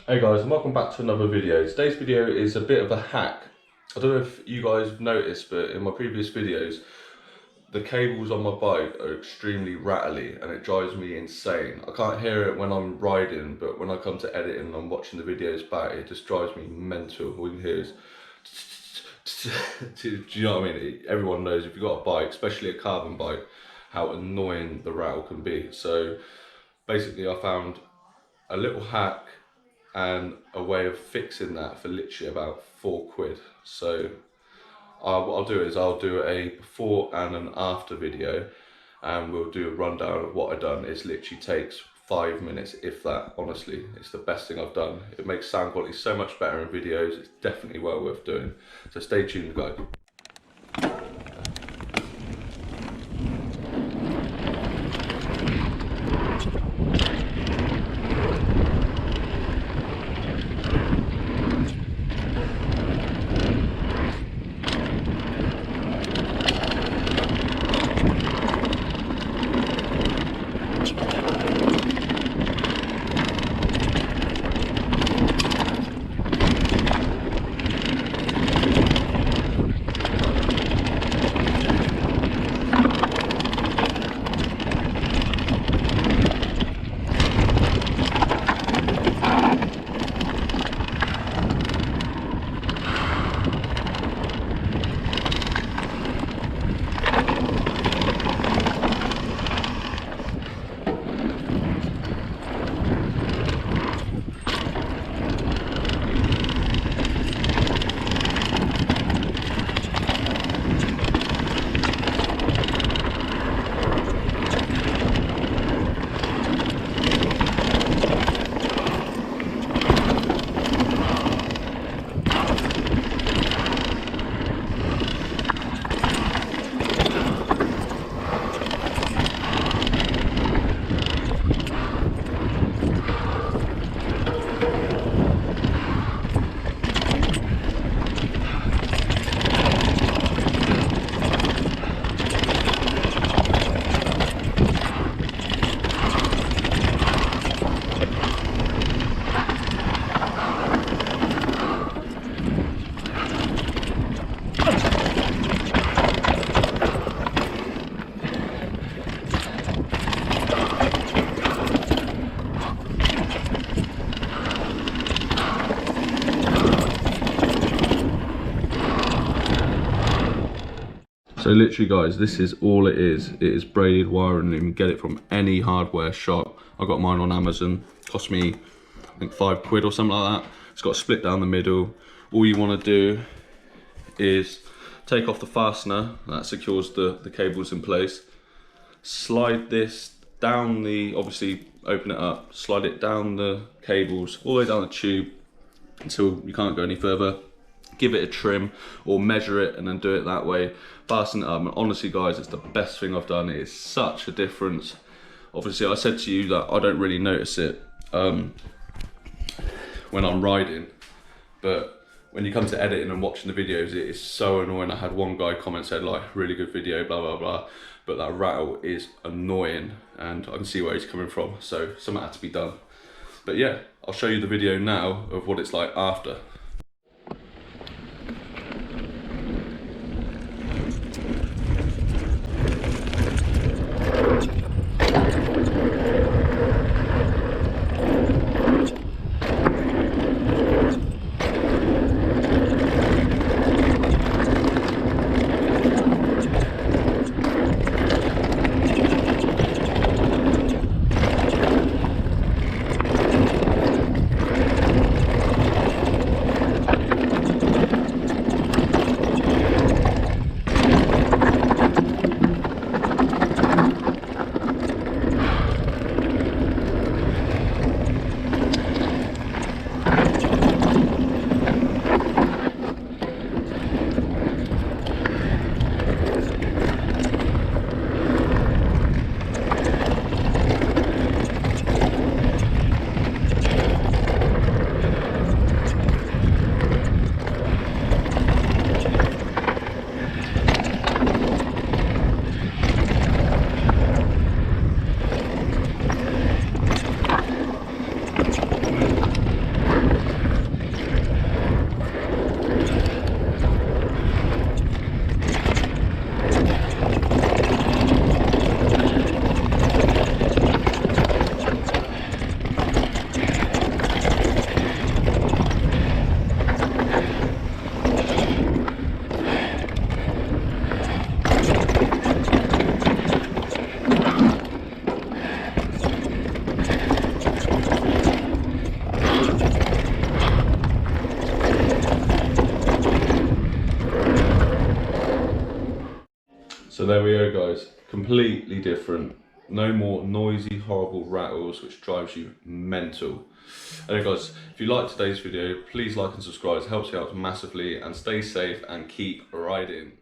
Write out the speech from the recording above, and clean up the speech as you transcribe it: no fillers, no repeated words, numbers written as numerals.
Hey guys, and welcome back to another video. Today's video is a bit of a hack. I don't know if you guys have noticed, but in my previous videos, the cables on my bike are extremely rattly and it drives me insane. I can't hear it when I'm riding, but when I come to editing and I'm watching the videos back, it just drives me mental. All you hear is do you know what I mean? Everyone knows if you've got a bike, especially a carbon bike, how annoying the rattle can be. So basically I found a little hack and a way of fixing that for literally about £4. So what I'll do is I'll do a before and an after video, and we'll do a rundown of what I've done. It literally takes 5 minutes, if that. Honestly, it's the best thing I've done. It makes sound quality so much better in videos. It's definitely well worth doing. So stay tuned, guys. So literally guys, this is all it is. It is braided wiring. You can get it from any hardware shop. I got mine on Amazon. Cost me, I think £5 or something like that. It's got a split down the middle. All you want to do is take off the fastener that secures the cables in place. Slide this down the, obviously open it up, slide it down the cables, all the way down the tube until you can't go any further. Give it a trim or measure it and then do it that way. Fasten it up, and honestly guys, it's the best thing I've done. It is such a difference. Obviously I said to you that I don't really notice it when I'm riding, but when you come to editing and watching the videos, it is so annoying. I had one guy comment, said like, really good video, blah blah blah, but that rattle is annoying and I can see where he's coming from, so something had to be done. But yeah, I'll show you the video now of what it's like after. there we go, guys. Completely different. No more noisy, horrible rattles, which drives you mental. Anyway, guys, if you liked today's video, please like and subscribe. It helps you out massively. And stay safe and keep riding.